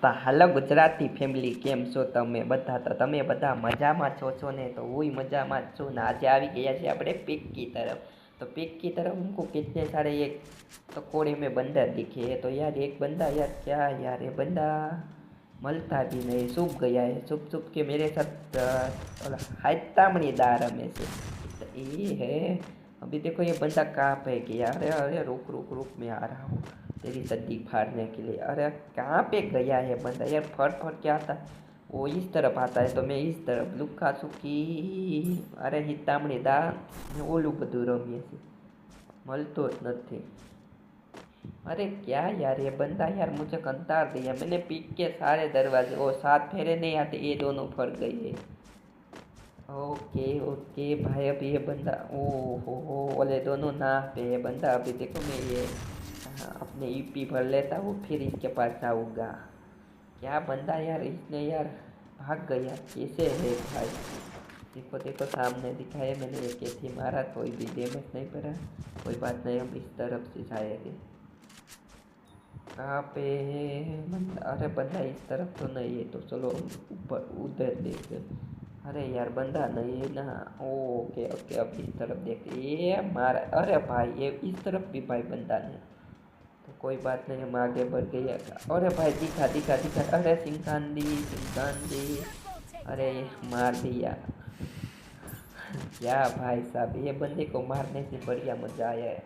તો હાલો ગુજરાતી ફેમિલી, કેમ છો તમે બધા? તો તમે બધા મજામાં છો ને? તો હું મજામાં જ છું ને આજે આવી ગયા છે આપણે पिक्की तरफ। तो पिक्की तरफ हमको कितने सारे ये पकौड़े में बंदा दिखे है। तो यार एक बंदा, यार क्या यार, ये बंदा मलता भी नहीं, छुप गया है, छुप छुप के मेरे साथ हाथामणी दार में से। तो ये है, अभी देखो ये बंदा कहाँ पे गया? अरे अरे रुक रुक रुक, मैं आ रहा हूँ तेरी सद्दी फाड़ने के लिए। अरे कहाँ पे गया है बंदा यार? फट फट क्या आता, वो इस तरफ आता है तो मैं इस तरफ लुका छुकी। अरे हितामणी दा ओलू बधु रमीए छे, मलतो ज नथी। अरे क्या यार, ये बंदा यार मुझे कंटाळ दिया। मैंने पीक के सारे दरवाजे, वो 7 फेरे नहीं आते, ये दोनों फट गए है। ओके ओके भाई, अभी ये बंदा, ओ ओले दोनों ना पे बंदा। अभी देखो मैं ये अपने ईपी भर लेता हूँ, फिर इसके पास जाऊँगा। क्या बंदा यार, इसने यार भाग गया, कैसे है भाई? देखो देखो सामने दिखाया मैंने, एक कैसे मारा, कोई भी डैमेज नहीं पड़ा। कोई बात नहीं, हम इस तरफ से जाएंगे। कहाँ पे है बंदा? अरे बंदा इस तरफ तो नहीं है, तो चलो ऊपर उधर देखते। अरे यार बंदा नहीं है ना। ओके ओके, अब इस तरफ देखते। ये मारा, अरे भाई ये इस तरफ भी भाई बंदा नहीं। तो कोई बात नहीं, हम आगे बढ़ गए। अरे भाई दिखा दिखा दिखा, अरे सिंकांदी सिंकांदी, अरे मार दिया। क्या भाई साहब, ये बंदे को मारने से बढ़िया मजा आया है।